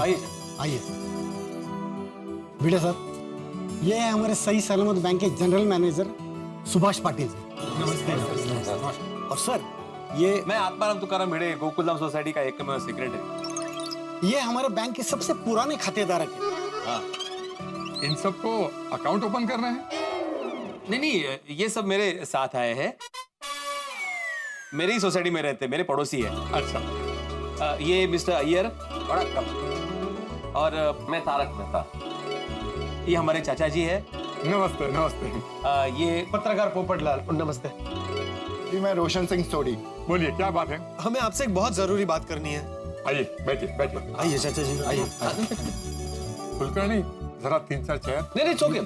आइए आइए बेटा साहब, ये है हमारे सही सलामत बैंक के जनरल मैनेजर सुभाष पाटिल जी। और सर ये मैं आत्माराम तुकाराम भिड़े, गोकुलधाम सोसाइटी का एकमेव सेक्रेटरी। ये हमारे बैंक के सबसे पुराने खातेदारक है। हाँ। इन सबको अकाउंट ओपन करना है? नहीं, ये सब मेरे साथ आए हैं। मेरी ही सोसाइटी में रहते, मेरे पड़ोसी है। अच्छा। ये मिस्टर अय्यर और मैं तारक मेहता। ये हमारे चाचा जी है। नमस्ते नमस्ते। ये पत्रकार पोपटलाल, नमस्ते जी। मैं रोशन सिंह सोडी। बोलिए क्या बात है? हमें आपसे एक बहुत जरूरी बात करनी है। आइए बैठिए बैठिए। आइए चाचा जी, आइए। कुलकर्णी जरा 3-4 चेयर। नहीं नहीं, चौके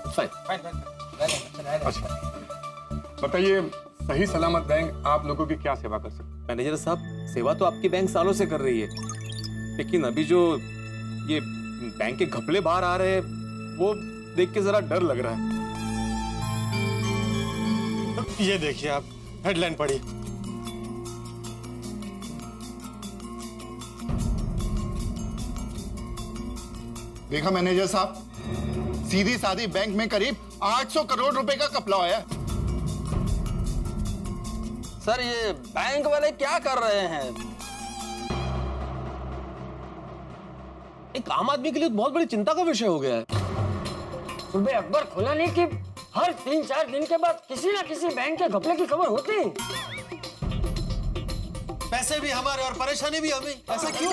फाइन। अच्छा बताइए, सही सलामत बैंक आप लोगों की क्या सेवा कर सकते हैं? मैनेजर साहब, सेवा तो आपकी बैंक सालों से कर रही है, लेकिन अभी जो ये बैंक के घपले बाहर आ रहे हैं वो देख के जरा डर लग रहा है। ये देखिए आप, हेडलाइन पढ़िए। देखा मैनेजर साहब, सीधी सादी बैंक में करीब 800 करोड़ रुपए का घपला हुआ है। सर ये बैंक वाले क्या कर रहे हैं? एक आम आदमी के लिए तो बहुत बड़ी चिंता का विषय हो गया है। सुबह अखबार खोला नहीं कि हर 3-4 दिन के बाद किसी न किसी बैंक के घपले की खबर होती है। पैसे भी हमारे और परेशानी भी हमें। ऐसा क्यों?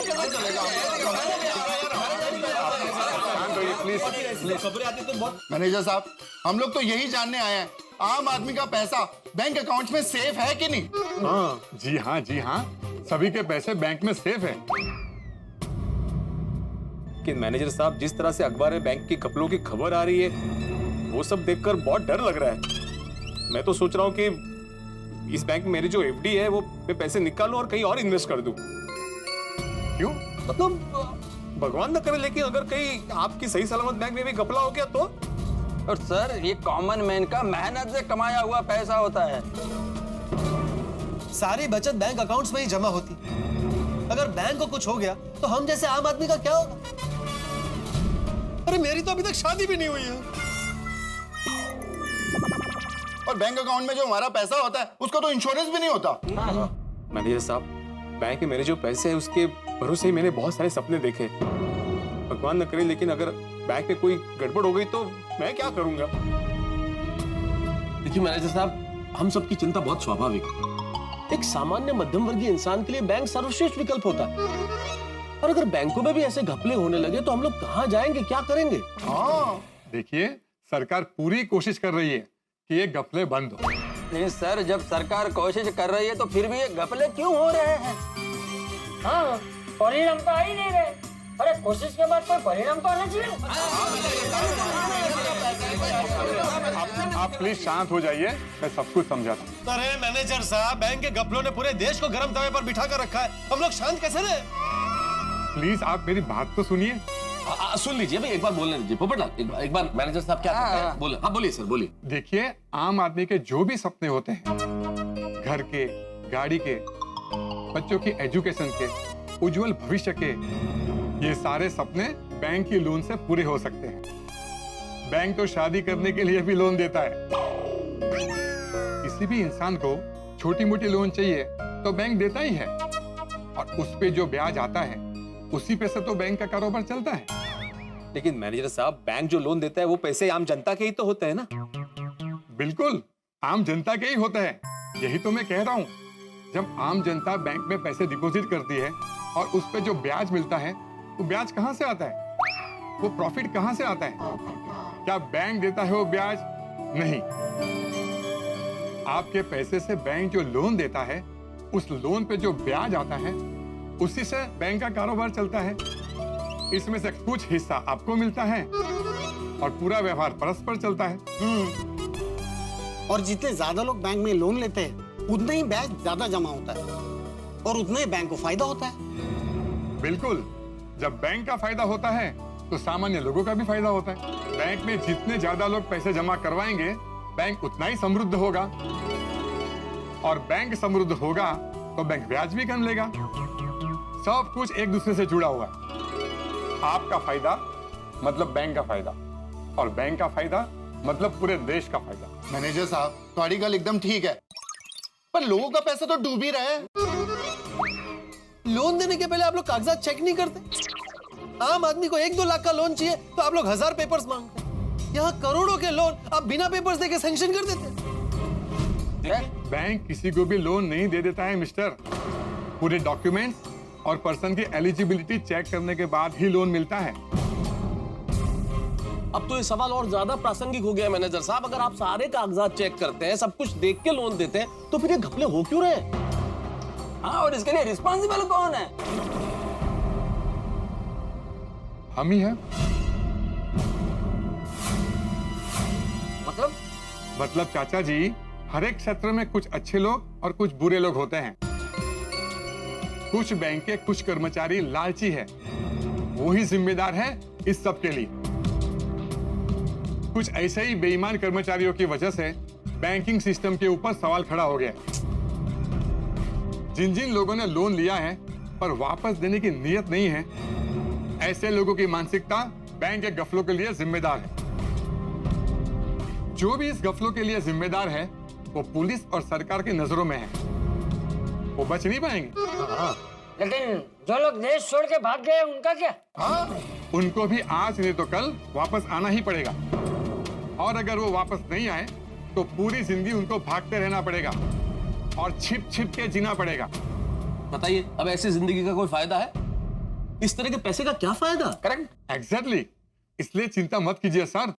मैनेजर साहब, हम लोग तो यही जानने आए हैं, आम आदमी का पैसा बैंक अकाउंट में सेफ है कि नहीं? हाँ जी हाँ जी हाँ, सभी के पैसे बैंक में सेफ है। कि मैनेजर साहब, जिस तरह से अखबार में बैंक के घपलों की खबर आ रही है वो सब देखकर बहुत डर लग रहा है। मैं तो सोच रहा हूँ कि इस बैंक में मेरी जो एफडी है वो मैं पैसे निकालूं और कहीं और इन्वेस्ट कर दूं। क्यों? मतलब भगवान न करे, लेकिन अगर कहीं आपकी सही सलामत बैंक में भी घपला हो गया तो? और सर ये कॉमन मैन का मेहनत से कमाया हुआ पैसा होता है। सारी बचत बैंक अकाउंट्स में ही जमा होती। अगर बैंक को कुछ हो गया तो हम जैसे आम आदमी का क्या होगा? अरे मेरी तो अभी तक शादी भी नहीं हुई है। और बैंक अकाउंट में जो हमारा पैसा होता है उसका तो इंश्योरेंस भी नहीं होता। मैनेजर साहब, बैंक में मेरे जो पैसे हैं उसके भरोसे ही मैंने बहुत सारे सपने देखे। भगवान न करे, लेकिन अगर बैंक में कोई गड़बड़ हो गई तो मैं क्या करूंगा? देखिए मैनेजर साहब, हम सबकी चिंता बहुत स्वाभाविक है। एक सामान्य मध्यम वर्गीय इंसान के लिए बैंक सर्वश्रेष्ठ विकल्प होता है। और अगर बैंकों में भी ऐसे घपले होने लगे तो हम लोग कहाँ जाएंगे, क्या करेंगे? हाँ, देखिए सरकार पूरी कोशिश कर रही है कि ये घपले बंद हो। नहीं सर, जब सरकार कोशिश कर रही है तो फिर भी ये घपले क्यों हो रहे हैं? हाँ, परिणाम तो आ ही नहीं रहे। अरे कोशिश के बाद कोई परिणाम तो आना चाहिए। आप प्लीज शांत हो जाइए, मैं सब कुछ समझाता हूँ। अरे मैनेजर साहब, बैंक के घपलों ने पूरे देश को गर्म तवे पर बिठा कर रखा है। हम लोग शांत कैसे रहे? प्लीज आप मेरी बात तो सुनिए। सुन लीजिए भाई, एक बार बोलने दीजिए। पोपटलाल, एक बार मैनेजर साहब क्या कहते हैं बोले। हाँ बोलिए सर, बोलिए। देखिए, आम आदमी के जो भी सपने होते हैं, घर के, गाड़ी के, बच्चों की एजुकेशन के, उज्जवल भविष्य के, ये सारे सपने बैंक की लोन से पूरे हो सकते हैं। बैंक तो शादी करने के लिए भी लोन देता है। किसी भी इंसान को छोटी मोटी लोन चाहिए तो बैंक देता ही है, और उस पे जो ब्याज आता है उसी पे से तो बैंक का कारोबार चलता है। लेकिन मैनेजर साहब, बैंक जो लोन देता है वो पैसे आम जनता के ही तो होते हैं ना? बिल्कुल, आम जनता के ही होते हैं। यही तो मैं कह रहा हूँ। जब आम जनता बैंक में पैसे डिपॉजिट करती है और उस पे जो ब्याज मिलता है, वो ब्याज कहाँ से आता है? वो प्रॉफिट कहाँ से आता है? क्या बैंक देता है वो ब्याज? नहीं। आपके पैसे से बैंक जो लोन देता है, उस लोन पे जो ब्याज आता है, उसी से बैंक का कारोबार चलता है। इसमें से कुछ हिस्सा आपको मिलता है और पूरा व्यवहार परस्पर चलता है। और जितने ज्यादा लोग बैंक में लोन लेते हैं उतना ही ब्याज ज्यादा जमा होता है और उतना ही बैंक को फायदा होता है। बिल्कुल, जब बैंक का फायदा होता है तो सामान्य लोगों का भी फायदा होता है। बैंक में जितने ज्यादा लोग पैसे जमा करवाएंगे, बैंक उतना ही समृद्ध होगा, और बैंक समृद्ध होगा तो बैंक ब्याज भी कम लेगा। सब कुछ एक दूसरे से जुड़ा हुआ है। आपका फायदा मतलब बैंक का फायदा, और बैंक का फायदा मतलब पूरे देश का फायदा। मैनेजर साहब, तुम्हारी गल एकदम ठीक है, पर लोगों का पैसा तो डूब ही रहा है। लोन देने के पहले आप लोग कागजात चेक नहीं करते? आम आदमी को 1-2 लाख का लोन चाहिए तो आप लोग 1000 पेपर्स मांगते हैं। यहाँ करोड़ों के लोन आप बिना पेपर्स देके सैंक्शन कर देते हैं। बैंक किसी को भी लोन नहीं दे देता है मिस्टर। पूरे डॉक्यूमेंट्स और पर्सन की एलिजिबिलिटी चेक करने के बाद ही लोन मिलता है। अब तो ये सवाल और ज्यादा प्रासंगिक हो गया है मैनेजर साहब। अगर आप सारे कागजात चेक करते हैं, सब कुछ देख के लोन देते हैं, तो फिर ये घपले हो क्यों रहे हैं? हाँ, और इसके लिए रिस्पॉन्सिबल कौन है? हम ही हैं। मतलब चाचा जी, हर एक क्षेत्र में कुछ अच्छे लोग और कुछ बुरे लोग होते हैं। कुछ बैंक के कुछ कर्मचारी लालची है, वो ही जिम्मेदार है इस सब के लिए। कुछ ऐसे ही बेईमान कर्मचारियों की वजह से बैंकिंग सिस्टम के ऊपर सवाल खड़ा हो गया। जिन जिन लोगों ने लोन लिया है पर वापस देने की नीयत नहीं है, ऐसे लोगों की मानसिकता बैंक के गफलों के लिए जिम्मेदार है। जो भी इस गफलों के लिए जिम्मेदार है, वो पुलिस और सरकार की नजरों में है। वो बच नहीं पाएंगे। लेकिन जो लोग देश छोड़ के भाग गए उनका क्या? उनको भी आज नहीं तो कल वापस आना ही पड़ेगा, और अगर वो वापस नहीं आए तो पूरी जिंदगी उनको भागते रहना पड़ेगा और छिप छिप के जीना पड़ेगा। बताइए, अब ऐसी जिंदगी का कोई फायदा है? इस तरह के पैसे का क्या फायदा? Correct, exactly. इसलिए चिंता मत कीजिए सर,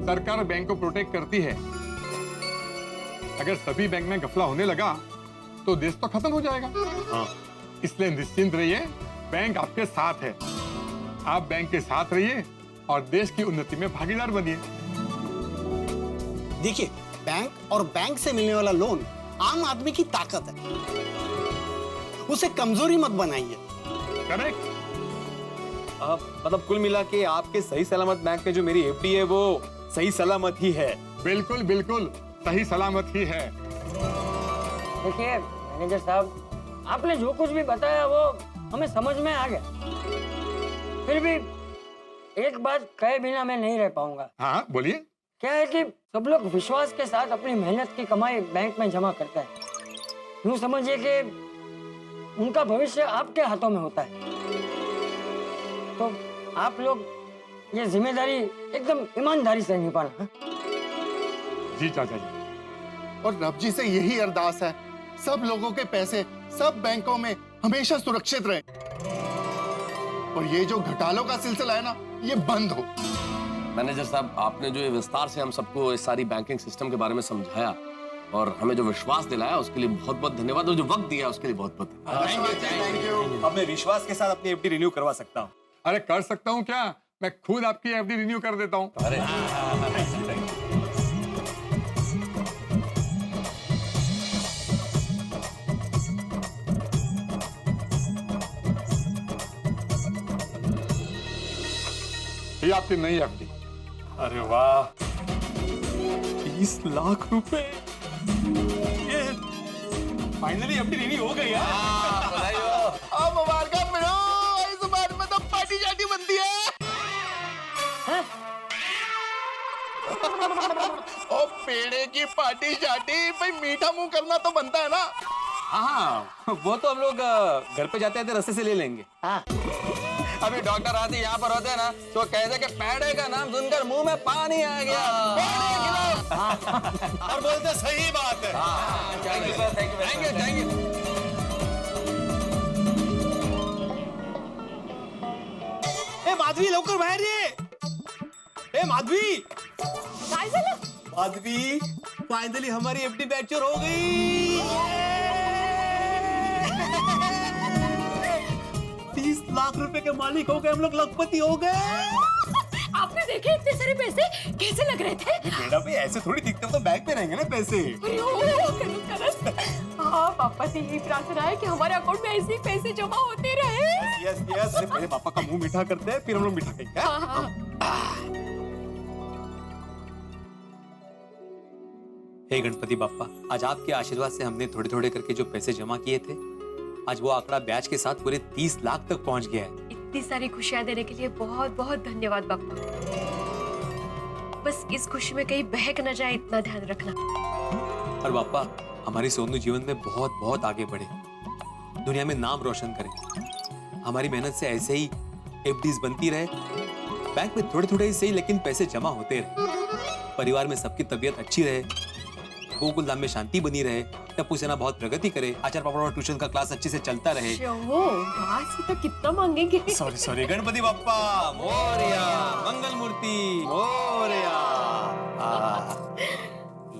सरकार बैंक को प्रोटेक्ट करती है। अगर सभी बैंक में घपला होने लगा तो देश तो खत्म हो जाएगा। इसलिए निश्चिंत रहिए, बैंक आपके साथ है। आप बैंक के साथ रहिए और देश की उन्नति में भागीदार बनिए। देखिए, बैंक और बैंक से मिलने वाला लोन आम आदमी की ताकत है, उसे कमजोरी मत बनाइए। करेक्ट। मतलब कुल मिला के आपके सही सलामत बैंक में जो मेरी एफडी है वो सही सलामत ही है। बिल्कुल बिल्कुल सही सलामत ही है। देखिए मैनेजर साहब, आपने जो कुछ भी बताया वो हमें समझ में आ गया। फिर भी एक बात कहे बिना मैं नहीं रह पाऊंगा। हाँ बोलिए। क्या है कि सब लोग विश्वास के साथ अपनी मेहनत की कमाई बैंक में जमा करते हैं। यूँ समझिए कि उनका भविष्य आपके हाथों में होता है। तो आप लोग ये जिम्मेदारी एकदम ईमानदारी से निभाना। हाँ? जी चाचा जी। और रब जी से यही अरदास है, सब लोगों के पैसे सब बैंकों में हमेशा सुरक्षित रहे, और ये जो घोटालों का सिलसिला है ना, ये बंद हो। मैनेजर साहब, आपने जो ये विस्तार से हम सबको इस सारी बैंकिंग सिस्टम के बारे में समझाया और हमें जो विश्वास दिलाया उसके लिए बहुत बहुत धन्यवाद, और जो वक्त दिया उसके लिए बहुत बहुत थैंक यू। अब मैं विश्वास के साथ अपनी एफडी रिन्यू करवा सकता हूँ। अरे कर सकता हूँ क्या, मैं खुद आपकी एफडी रिन्यू कर देता हूँ। अरे ये आपकी नई एफडी। अरे वाह, 30 लाख रुपए! ये फाइनली एफडी रिन्यू हो गई यार। अब मुबारक मिलो, इस बार में तो पार्टी शादी बनती है। ओ पेड़े की पार्टी शादी, भाई मीठा मुंह करना तो बनता है ना। हाँ, वो तो हम लोग घर पे जाते थे रस्ते से ले लेंगे। अभी डॉक्टर आदि यहाँ पर होते ना तो कहते कि पेड़े का नाम सुनकर मुंह में पानी आ गया। और बोलते सही बात है। Thank you sir, thank you thank you. ए माधवी, लवकर बाहेर ये। ए माधवी, काय झालं? माधवी, फाइनली हमारी एफडी मैच्योर हो गई। 30 लाख रुपए के मालिक हो गए हम लोग, लखपति हो गए। आपने देखे इतने सारे पैसे कैसे लग रहे थे? बेटा भी ऐसे थोड़ी दिखते हो, तो बैंक में रहेंगे ना पैसे। अरे ओ, करत। हाँ, पापा से यही प्रार्थना है कि हमारे अकाउंट में ऐसे ही पैसे जमा होते रहे। यस यस, मेरे पापा का मुंह मीठा करते हैं, फिर हम लोग मीठा खाएंगे। हाँ, हाँ। हे गणपति बाप्पा, आज आपके आशीर्वाद से हमने थोड़े थोड़े करके जो पैसे जमा किए थे आज वो आंकड़ा ब्याज के साथ पूरे 30 लाख तक पहुंच गया है। इतनी सारी खुशियां देने के लिए बहुत बहुत धन्यवाद पापा। बस इस खुशी में कहीं बहक न जाए इतना ध्यान रखना। और पापा हमारी सोनू जीवन में बहुत बहुत आगे बढ़े, दुनिया में नाम रोशन करे। हमारी मेहनत से ऐसे ही एफडीज बनती रहे, बैंक में थोड़े थोड़े ही सही लेकिन पैसे जमा होते रहे, परिवार में सबकी तबीयत अच्छी रहे, गोकुल धाम में शांति बनी रहे, टप्पू सेना बहुत प्रगति करे, आचार्य पापा और ट्यूशन का क्लास अच्छे से चलता रहे। बाहर से तो कितना मांगेंगे। सॉरी सॉरी, गणपति बप्पा मोरया, मंगल मूर्ति मोरया।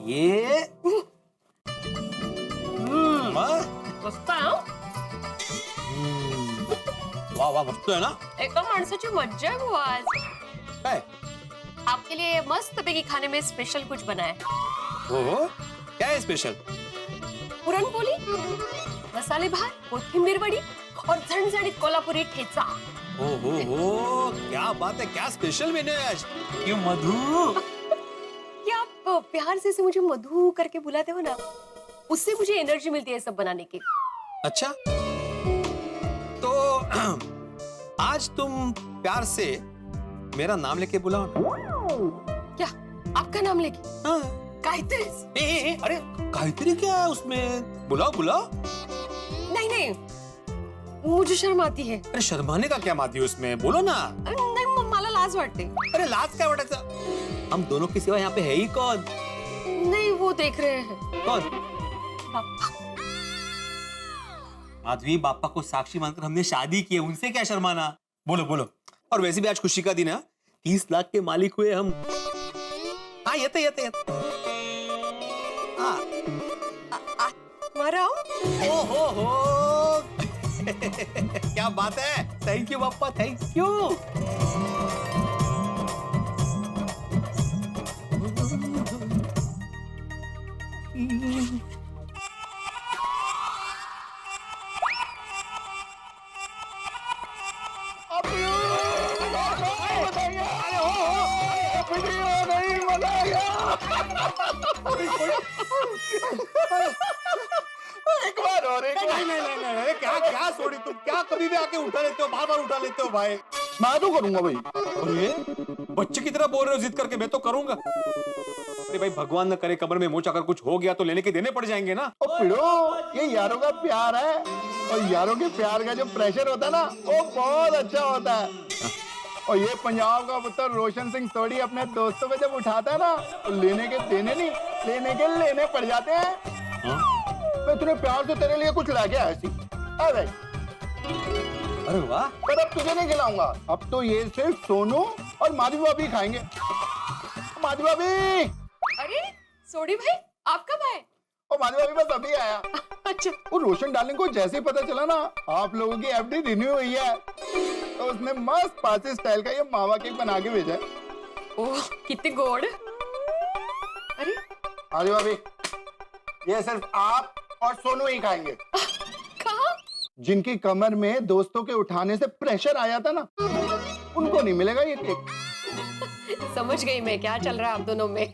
ये मस्त आहे हं? वाह वाह, मस्त है ना? एका माणसाची मज्जा आहे बुवा आज। काय? आपके लिए मस्त पैकी खाने में स्पेशल कुछ बना है। हो क्या है स्पेशल? पुरणपोळी, मसाले भात, कोथिंबीर वडी और झणझणीत कोल्हापुरी ठेचा। हो क्या बात है, क्या स्पेशल मेन्यू है आज। ये मधु, ये आप प्यार से मुझे मधु करके बुलाते हो ना, उससे मुझे एनर्जी मिलती है सब बनाने की। अच्छा तो आज तुम प्यार से मेरा नाम लेके बुलाओ ना। क्या आपका नाम लेके? हाँ। गायत्री। अरे गायत्री क्या है उसमें, बुलाओ बुलाओ। नहीं नहीं, मुझे शर्म आती है। अरे शर्माने का क्या बात है उसमें, बोलो ना। नहीं मला लाज वाटते। अरे लाज क्या वाटायचं, हम दोनों के सिवा यहाँ पे है ही कौन? नहीं वो देख रहे हैं। कौन? पापा। माधवी, बापा को साक्षी मानकर हमने शादी की है, उनसे क्या शर्माना। बोलो बोलो। और वैसे भी आज खुशी का दिन है, 30 लाख के मालिक हुए हम। हाँ येते हो क्या बात है, थैंक यू बापा, थैंक यू। एक बार और नहीं, क्या सोड़ी तुम, क्या कभी भी आके उठा लेते हो, बार उठा लेते हो भाई। मैं तो करूंगा भाई। अरे बच्चे की तरह बोल रहे हो जिद करके, मैं तो करूंगा। अरे भाई भगवान न करे कब्र में मोच अगर कुछ हो गया तो लेने के देने पड़ जाएंगे ना। ओ पिड़ो, ये यारों का प्यार है, और यारों के प्यार का जो प्रेशर होता है ना, वो बहुत अच्छा होता है। और ये पंजाब का पुत्र रोशन सिंह सोढ़ी अपने दोस्तों को जब उठाता है ना, तो लेने के देने नहीं, लेने के लेने पड़ जाते हैं। मैं इतने प्यार से तेरे लिए कुछ लाके आया थी। अरे वाह, पर अब तुझे नहीं खिलाऊंगा, अब तो ये सिर्फ सोनू और माधवी भाभी खाएंगे। माधवी भाभी। अरे सोडी भाई, आप कब आए? और माधवी भाभी बस अभी आया। अच्छा। वो रोशन डार्लिंग को जैसे ही पता चला ना आप लोगों की एफडी रिन्यू हुई है, तो उसने मस्त पार्टी स्टाइल का ये मावा केक बना के भेजा है। ओह कितने गोड़। अरे माधवी भाभी, ये सिर्फ आप और सोनू ही खाएंगे। कहाँ? जिनकी कमर में दोस्तों के उठाने से प्रेशर आया था ना, उनको नहीं मिलेगा ये केक। समझ गई मैं क्या चल रहा है आप दोनों में।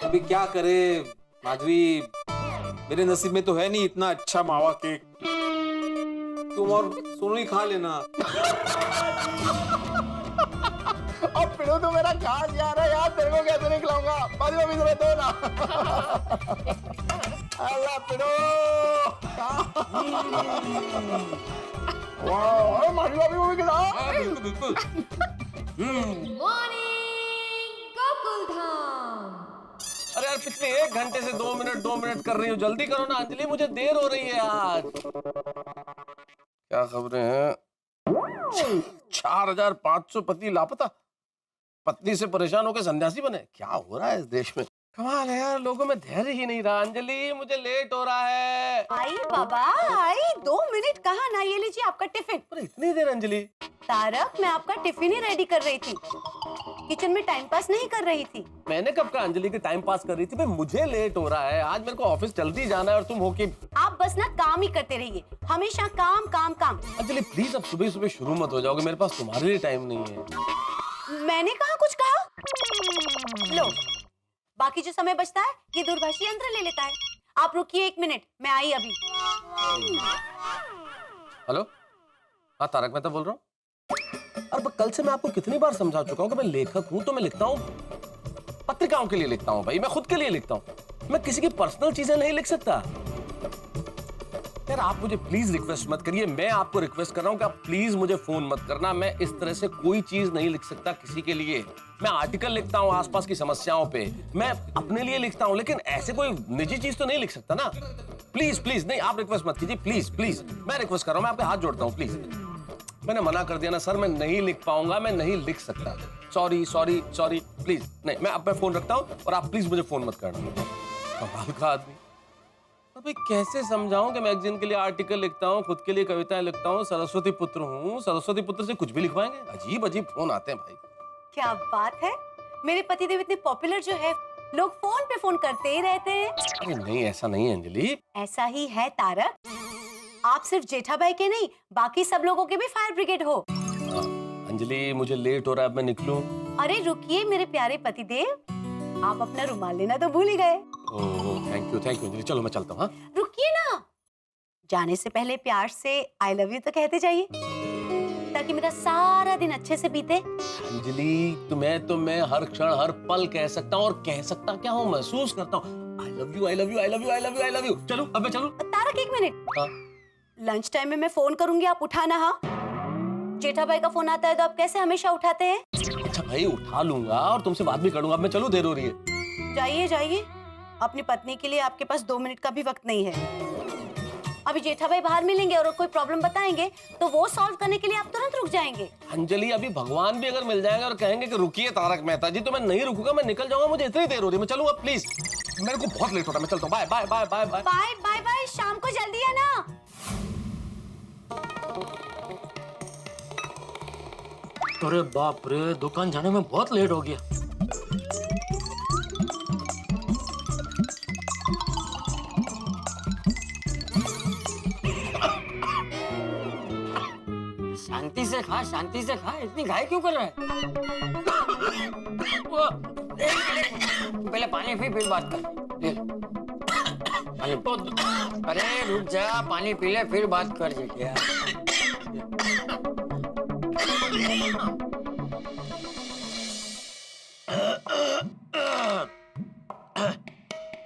अभी क्या करे माधवी, मेरे नसीब में तो है नहीं इतना अच्छा मावा केक, तुम और सोनू ही खा लेना। अब पिड़ो तो मेरा खास यार है यार, तेरे को कैसे नहीं खिलाऊंगा। माधवी भाभी जरा दो ना। अल्लाह पिड़ो। वाह, माधवी भाभी को भी खिलाओ। बिल्कुल बिल्कुल। अरे यार पिछले 1 घंटे से 2 मिनट कर रही हूँ, जल्दी करो ना अंजलि, मुझे देर हो रही है आज। क्या खबरें हैं? 4500 पति लापता, पत्नी से परेशान होकर सन्यासी बने। क्या हो रहा है इस देश में? कमाल है यार, लोगों में धैर्य ही नहीं रहा। अंजलि मुझे लेट हो रहा है। आई बाबा आई, 2 मिनट कहाँ ना, ये लीजिए आपका टिफिन। पर इतनी देर अंजलि? तारक, मैं आपका टिफिन ही रेडी कर रही थी, किचन में टाइम पास नहीं कर रही थी। मैंने कब कहा अंजलि की टाइम पास कर रही थी? भाई मुझे लेट हो रहा है, आज मेरे को ऑफिस जल्दी जाना है और तुम हो कि आप बस ना काम ही करते रहिए, हमेशा काम काम काम। अंजलि प्लीज अब सुबह सुबह शुरू मत हो जाओगे, मेरे पास तुम्हारे लिए टाइम नहीं है। मैंने कहा कुछ कहा? लो, बाकी जो समय बचता है ये दूरभाषी यंत्र ले लेता है। आप रुकिए 1 मिनट, मैं आई अभी। हेलो, हाँ तारक मेहता बोल रहा हूँ। अरे पर कल से मैं आपको कितनी बार समझा चुका हूँ कि मैं लेखक हूँ, तो मैं लिखता हूँ पत्रिकाओं के लिए लिखता हूँ भाई, मैं खुद के लिए लिखता हूँ, मैं किसी की पर्सनल चीजें नहीं लिख सकता। यार आप मुझे प्लीज रिक्वेस्ट मत करिए, मैं आपको रिक्वेस्ट कर रहा हूँ कि आप प्लीज मुझे फोन मत करना। मैं इस तरह से कोई चीज नहीं लिख सकता किसी के लिए। मैं आर्टिकल लिखता हूँ आसपास की समस्याओं पे, मैं अपने लिए लिखता हूँ, लेकिन ऐसे कोई निजी चीज तो नहीं लिख सकता ना। प्लीज प्लीज नहीं, आप रिक्वेस्ट मत कीजिए, प्लीज प्लीज, मैं रिक्वेस्ट कर रहा हूँ, मैं आपके हाथ जोड़ता हूँ, प्लीज। मैंने मना कर दिया ना सर, मैं नहीं लिख पाऊंगा, मैं नहीं लिख सकता। सॉरी सॉरी सॉरी, प्लीज नहीं, मैं अब फोन रखता हूँ और आप प्लीज मुझे फोन मत करना। कमाल का आदमी। अबे कैसे समझाऊं कि मैगजीन के लिए आर्टिकल लिखता हूँ, खुद के लिए कविताएं लिखता हूँ, सरस्वती पुत्र हूँ, सरस्वती पुत्र से कुछ भी लिखवाएंगे। अजीब अजीब फोन आते हैं भाई। क्या बात है, मेरे पतिदेव इतने पॉपुलर जो है, लोग फोन पे फोन करते ही रहते हैं। अरे नहीं, ऐसा नहीं है अंजलि। ऐसा ही है तारक, आप सिर्फ जेठाबाई के नहीं, बाकी सब लोगों के भी फायर ब्रिगेड हो। अंजलि मुझे लेट हो रहा है, अब मैं निकलूं? अरे रुकिए मेरे प्यारे पतिदेव, आप अपना रुमाल लेना तो भूल ही गए। ओह थैंक यू अंजलि, चलो मैं चलता हूँ। हाँ रुकिए ना, जाने से पहले प्यार से आई लव यू तो कहते जाइए, ताकि मेरा सारा दिन अच्छे से बीते। अंजलि तुम्हें हर क्षण हर पल कह सकता हूँ, और कह सकता क्या हूँ, महसूस करता हूँ। I love you I love you I love you I love you I love you. चलो अब मैं चलूं? तारक एक मिनट, हाँ? लंच टाइम में मैं फोन करूंगी, आप उठाना। हाँ, जेठाबाई का फोन आता है तो आप कैसे हमेशा उठाते हैं? अच्छा भाई उठा लूंगा और तुमसे बात भी करूंगा। अब मैं चलूं, देर हो रही है। जाइए जाइए, अपनी पत्नी के लिए आपके पास 2 मिनट का भी वक्त नहीं है। अभी जेठाबाई बाहर मिलेंगे और कोई प्रॉब्लम बताएंगे तो वो सॉल्व करने के लिए आप तुरंत रुक जाएंगे। अंजलि अभी भगवान भी अगर मिल जाएंगे और कहेंगे कि रुकिए तारक मेहता जी, तो मैं नहीं रुकूंगा, मैं निकल जाऊंगा। मुझे इतनी देर हो रही है, मैं चलूंगा प्लीज, मेरे को बहुत लेट हो रहा है, मैं चलता हूँ। Bye bye bye bye bye bye bye bye, शाम को जल्दी आना। अरे बाप रे, दुकान जाने में बहुत लेट हो गया। शांति से खा, शांति से खा, इतनी घाई क्यों कर रहा है? पहले पानी पी फिर बात कर। ले पानी। अरे रुक जा, पानी पी ले फिर बात कर। जेठिया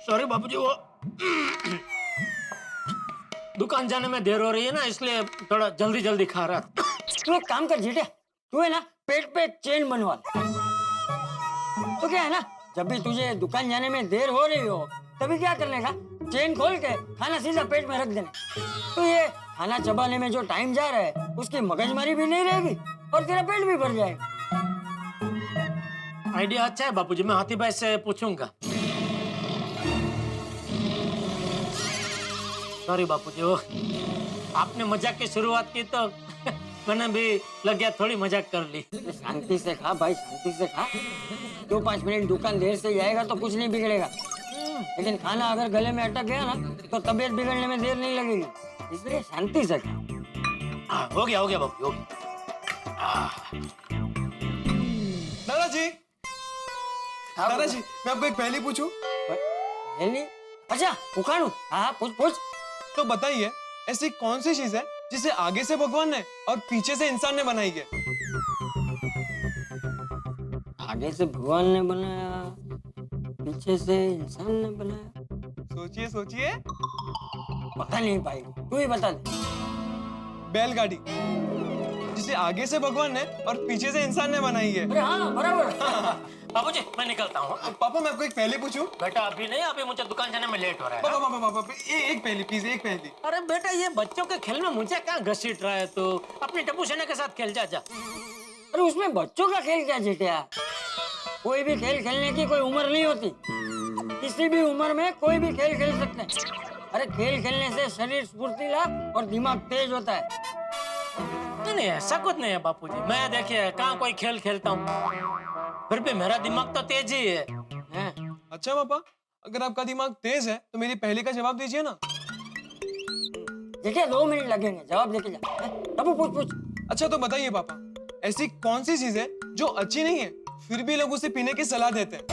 सॉरी बापूजी, वो दुकान जाने में देर हो रही है ना, इसलिए थोड़ा जल्दी जल्दी खा रहा। तू एक काम कर जेठिया, तू है ना पेट पे चेन बनवा ले। तो क्या है ना, जब भी तुझे दुकान जाने में देर हो रही हो तभी क्या करने का, चेन खोल के खाना सीधा पेट में रख देना। तो ये खाना चबाने में जो टाइम जा रहा है उसकी मगजमारी भी नहीं रहेगी और तेरा पेट भी भर जाएगा। आइडिया अच्छा है बापूजी, मैं हाथी भाई से पूछूंगा। सॉरी बापूजी, वो आपने मजाक की शुरुआत की तो मैंने भी लग गया थोड़ी मजाक कर ली। शांति से खा भाई, शांति से खा। 2-5 मिनट दुकान देर से जाएगा तो कुछ नहीं बिगड़ेगा, लेकिन खाना अगर गले में अटक गया ना तो तबीयत बिगड़ने में देर नहीं लगेगी, इसलिए शांति से खा। हो गया बापू, हो गया। दादाजी मैं आपको एक पहेली पूछूं? पहेली? अच्छा उखाड़ू? हाँ पूछ। तो बताइए, ऐसी कौन सी चीज है जिसे आगे से भगवान ने और पीछे से इंसान ने बनाई है? आगे से भगवान ने बनाया, पीछे से इंसान ने बनाया। सोचिए। पता नहीं भाई, तू ही बता दे। बैलगाड़ी, जिसे आगे से भगवान ने और पीछे से इंसान ने बनाई है। अरे हाँ बराबर। बाबूजी मैं निकलता हूँ। पापा मैं आपको एक पहेली पूछूं? बेटा अभी नहीं, अभी मुझे दुकान जाने में लेट हो रहा है। पापा एक पहेली प्लीज, एक पहेली। अरे बेटा ये बच्चों के खेल में मुझे क्या घसीट रहा है, तो अपनी टप्पू सेना के साथ खेल जा। अरे उसमें बच्चों का खेल क्या जेठिया, कोई भी खेल खेलने की कोई उम्र नहीं होती, किसी भी उम्र में कोई भी खेल खेल सकते हैं। अरे खेल खेलने से शरीर स्फूर्तिला और दिमाग तेज होता है। नहीं ऐसा कुछ नहीं है बापूजी, मैं देखिए कहाँ कोई खेल खेलता हूँ, फिर भी मेरा दिमाग तो तेज ही है। अच्छा पापा, अगर आपका दिमाग तेज है तो मेरी पहेली का जवाब दीजिए ना। देखिए 2 मिनट लगेंगे, जवाब देके जा। तब पूछ। अच्छा तो बताइए पापा, ऐसी कौन सी चीज है जो अच्छी नहीं है फिर भी लोग उसे पीने की सलाह देते हैं?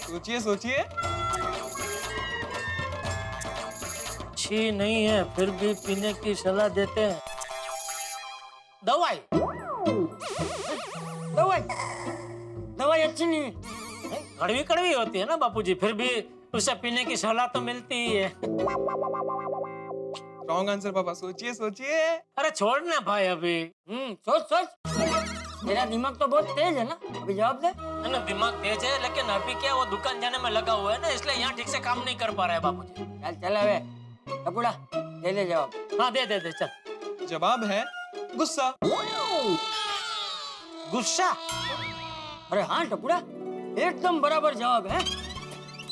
सोचिए। अच्छी नहीं है फिर भी पीने की सलाह देते हैं। दवाई दवाई दवाई अच्छी नहीं है। कड़वी कड़वी होती है ना बापूजी, फिर भी उसे पीने की सलाह तो मिलती ही है। रॉन्ग आंसर पापा, सोचिए सोचिए। अरे छोड़ ना भाई अभी। सोच सोच, तेरा दिमाग तो बहुत तेज है ना, अभी जवाब दे। है ना, दिमाग तेज है लेकिन अभी क्या वो दुकान जाने में लगा हुआ है ना, इसलिए यहाँ ठीक से काम नहीं कर पा रहा है बापूजी। चल चल अबे कपूड़ा, दे दे जवाब। हाँ दे दे चल। जवाब है गुस्सा। गुस्सा? अरे हाँ टपुड़ा, एकदम बराबर जवाब है।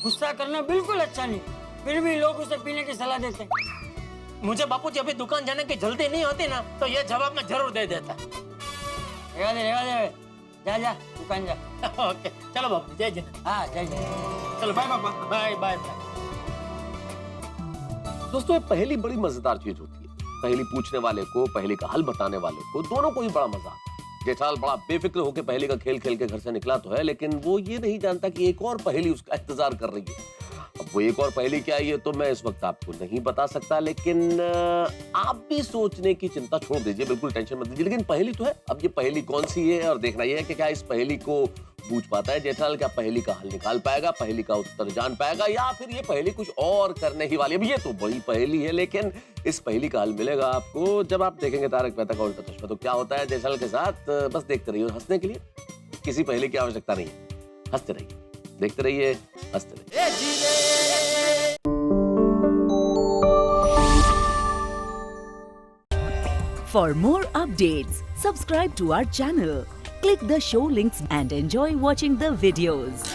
गुस्सा करना बिल्कुल अच्छा नहीं, फिर भी लोग उसे पीने की सलाह देते हैं। मुझे बापूजी अभी दुकान जाने की जल्दी नहीं होती ना, तो ये जवाब मैं जरूर दे देता। रेवा दे जा जा दुकान जा। ओके चलो बापू, जय जय। हाँ जय जय। चलो बाय पापा। Bye bye bye. दोस्तों ये पहेली बड़ी मजेदार चीज होती है। पहेली पूछने वाले को, पहेली का हल बताने वाले को, दोनों को ही बड़ा मजा आता है। जेठालाल बड़ा बेफिक्र होकर पहेली का खेल खेल के घर से निकला तो है, लेकिन वो ये नहीं जानता कि एक और पहेली उसका इंतजार कर रही है। अब वो एक और पहेली क्या है ये तो मैं इस वक्त आपको नहीं बता सकता, लेकिन आप भी सोचने की चिंता छोड़ दीजिए, बिल्कुल टेंशन मत लीजिए। लेकिन पहेली तो है। अब ये पहेली कौन सी है और देखना ये है कि क्या इस पहेली को बूझ पाता है जेठालाल, क्या पहेली का हल निकाल पाएगा, पहेली का उत्तर जान पाएगा, या फिर ये पहेली कुछ और करने ही वाली है। अब ये तो बड़ी पहेली है, लेकिन इस पहेली का हल मिलेगा आपको जब आप देखेंगे तारक मेहता का उल्टा चश्मा। तो क्या होता है जेठालाल के साथ, बस देखते रहिए। हंसने के लिए किसी पहेली की आवश्यकता नहीं है, हंसते रहिए, देखते रहिए, हंसते रहिए। For more updates, subscribe to our channel, click the show links and enjoy watching the videos.